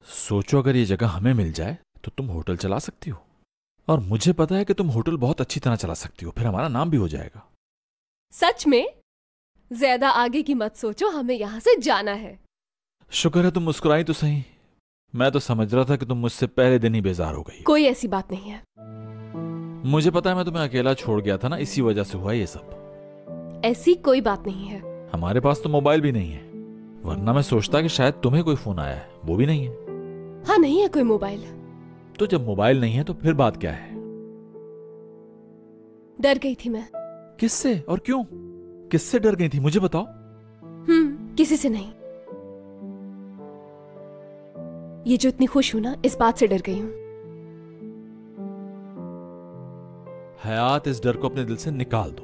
सोचो अगर ये जगह हमें मिल जाए तो तुम होटल चला सकती हो, और मुझे पता है कि तुम होटल बहुत अच्छी तरह चला सकती हो, फिर हमारा नाम भी हो जाएगा। सच में? ज्यादा आगे की मत सोचो, हमें यहाँ से जाना है। शुक्र है तुम मुस्कुराई तो सही, मैं तो समझ रहा था कि तुम मुझसे पहले दिन ही बेजार हो गई। कोई ऐसी बात नहीं है। मुझे पता है मैं तुम्हें अकेला छोड़ गया था ना, इसी वजह से हुआ ये सब। ऐसी कोई बात नहीं है। हमारे पास तो मोबाइल भी नहीं है, वरना मैं सोचता कि शायद तुम्हें कोई फोन आया है, वो भी नहीं है। हाँ, नहीं है कोई मोबाइल। तो जब मोबाइल नहीं है तो फिर बात क्या है? डर गई थी मैं। किससे और क्यों? किससे डर गई थी मुझे बताओ। किसी से नहीं। ये जो इतनी खुश हूं ना, इस बात से डर गई हूं। हयात, इस डर को अपने दिल से निकाल दो।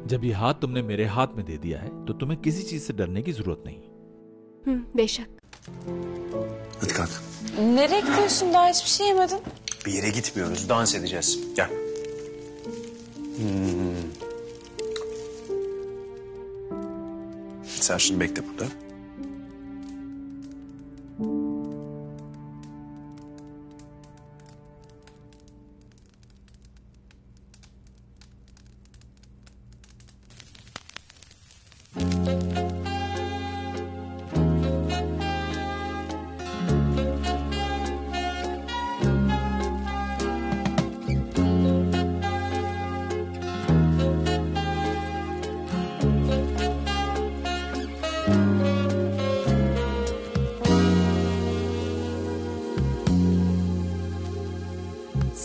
जब ये हाथ तुमने मेरे हाथ में दे दिया है तो तुम्हें किसी चीज से डरने की जरूरत नहीं। Beşak. Hadi kalk. Nereye gidiyorsun? Daha hiçbir şey yemedin. Bir yere gitmiyoruz. Dans edeceğiz. Gel. Sen şimdi bekle burada.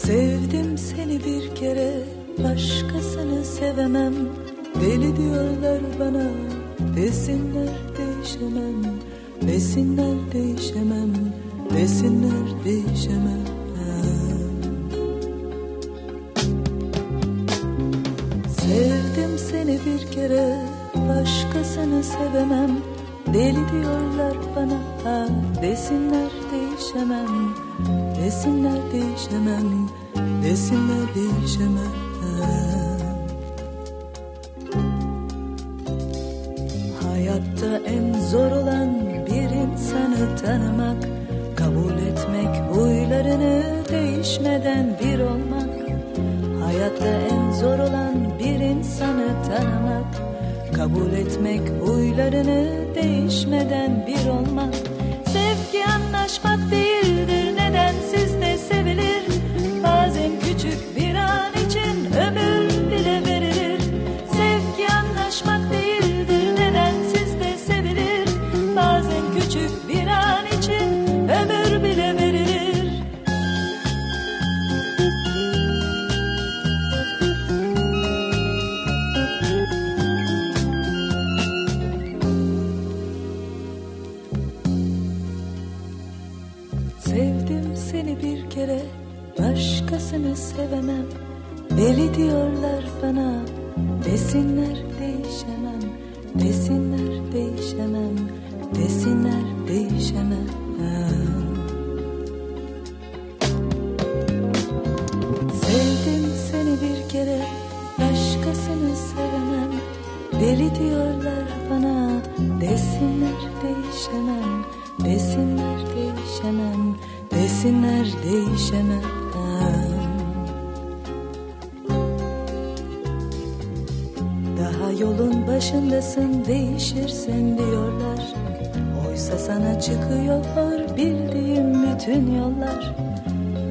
Sevdim seni bir kere, başkasını sevemem. Deli diyorlar bana, desinler değişemem. Desinler değişemem, desinler değişemem. Sevdim seni bir kere, başkasını sevemem. Deli diyorlar bana, desinler değişemem. Desinler değişemem, desinler değişemem. Hayatta en zor olan bir insanı tanımak, kabul etmek, huylarını değişmeden bir olmak. Hayatta en zor olan bir insanı tanımak, kabul etmek, huylarını değişmeden bir olmak. Sevgi anlaşmak değildir, nedensiz de sevilir. Bazen küçük bir an için ömür bile verilir. Sevgi anlaşmak değildir, nedensiz de sevilir. Bazen küçük bir an için ömür bile verilir. Sevdim seni bir kere, başkasını sevemem. Deli diyorlar bana, desinler değişemem. Desinler değişemem, desinler değişemem. Sevdim seni bir kere, başkasını sevemem. Deli diyorlar bana, desinler değişemem. Desinler değişemem, desinler değişemem. Daha yolun başındasın, değişirsin diyorlar. Oysa sana çıkıyor bildiğim bütün yollar.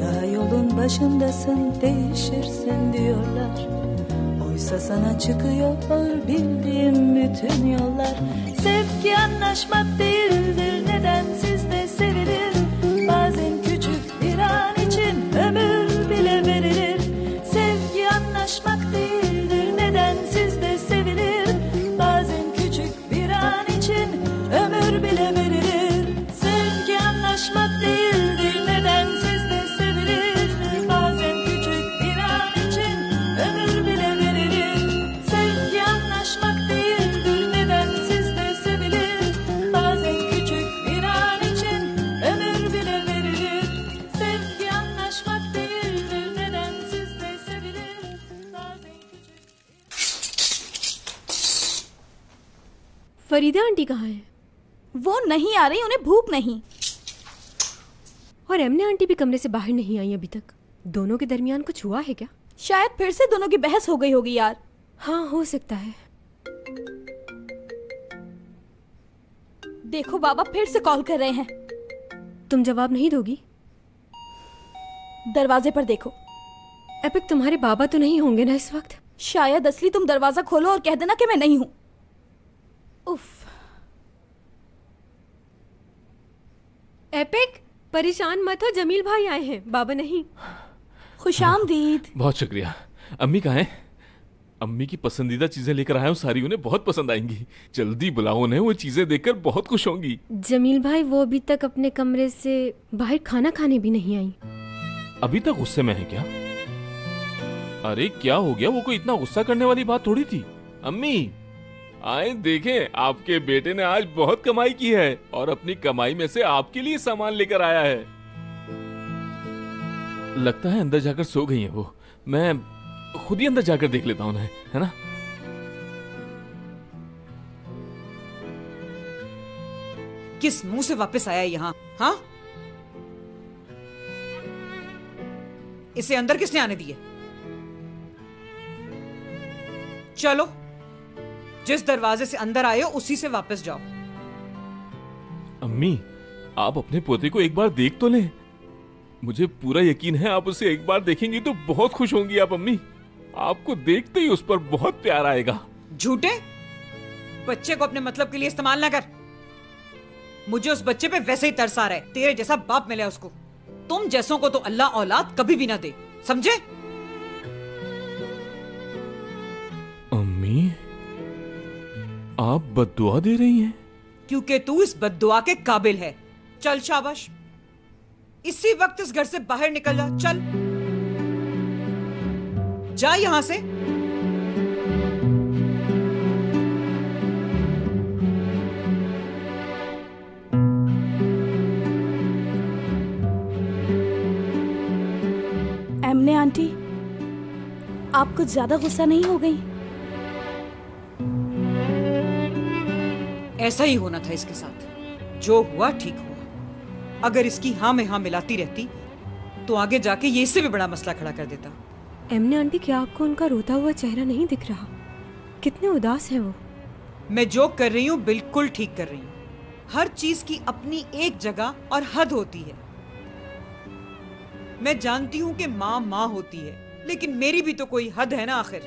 Daha yolun başındasın, değişirsin diyorlar. Oysa sana çıkıyor bildiğim bütün yollar. Sevgi anlaşmak değildir, nedensiz de sevilir. Bazen küçük bir an için ömür bile verilir. Sevgi anlaşmak değildir, nedensiz de sevilir. Bazen küçük bir an için ömür bile verilir. Sevgi anlaşmak değildir, nedensiz de sevilir. Bazen küçük bir an için ömür bile verilir. Sevgi anlaşmak değildir, nedensiz de sevilir. Bazen küçük bir an için ömür bile verilir. Sevgi anlaşmak değildir, nedensiz de sevilir. Bazen küçük... Farida aunty कहाँ है? वो नहीं आ रही, उन्हें भूख नहीं। और एमने aunty भी कमरे से बाहर नहीं आई अभी तक। दोनों के दरमियान कुछ हुआ है क्या? शायद फिर से दोनों की बहस हो गई होगी यार। हाँ, हो सकता है। देखो बाबा फिर से कॉल कर रहे हैं। तुम जवाब नहीं दोगी? दरवाजे पर देखो। एपिक, तुम्हारे बाबा तो नहीं होंगे ना इस वक्त? शायद। असली तुम दरवाजा खोलो और कह देना कि मैं नहीं हूं। उफ। एपिक, परेशान मत हो, जमील भाई आए हैं, बाबा नहीं। खुशामदीद। बहुत शुक्रिया। अम्मी कहाँ हैं? अम्मी की पसंदीदा चीजें लेकर आया हूँ, सारी उन्हें बहुत पसंद आएंगी। जल्दी बुलाओ उन्हें, वो चीजें देखकर बहुत खुश होंगी। जमील भाई वो अभी तक अपने कमरे से बाहर खाना खाने भी नहीं आई। अभी तक गुस्से में है क्या? अरे क्या हो गया? वो कोई इतना गुस्सा करने वाली बात थोड़ी थी। अम्मी आए देखें, आपके बेटे ने आज बहुत कमाई की है और अपनी कमाई में से आपके लिए सामान लेकर आया है। लगता है अंदर जाकर सो गई है वो। मैं खुद ही अंदर जाकर देख लेता हूं उन्हें, है ना? किस मुंह से वापस आया यहाँ? हाँ, इसे अंदर किसने आने दिए? चलो, जिस दरवाजे से अंदर आए हो उसी से वापस जाओ। अम्मी, आप अपने पोते को एक बार देख तो लें। मुझे पूरा यकीन है आप उसे एक बार देखेंगी तो बहुत खुश होंगी आप अम्मी। आपको देखते ही उस पर बहुत प्यार आएगा। झूठे बच्चे को अपने मतलब के लिए इस्तेमाल ना कर। मुझे उस बच्चे पे वैसे ही तरस आ रहा है। तेरे जैसा बाप मिला उसको। तुम जैसों को तो अल्लाह औलाद कभी भी ना दे, समझे? अम्मी, आप बद्दुआ दे रही हैं? क्योंकि तू इस बद्दुआ के काबिल है। चल शाबाश, इसी वक्त इस घर से बाहर निकल जा। चल जा यहां से। एमने आंटी, आप कुछ ज्यादा गुस्सा नहीं हो गई? ऐसा ही होना था इसके साथ। जो हुआ ठीक हुआ। अगर इसकी हाँ में हाँ मिलाती रहती तो आगे जाके ये इससे भी बड़ा मसला खड़ा कर देता। एमने आंटी, क्या आपको उनका रोता हुआ चेहरा नहीं दिख रहा? कितने उदास हैं वो। मैं जो कर रही हूँ बिल्कुल ठीक कर रही हूँ। हर चीज की अपनी एक जगह और हद होती है। मैं जानती हूँ कि माँ माँ होती है, लेकिन मेरी भी तो कोई हद है ना आखिर।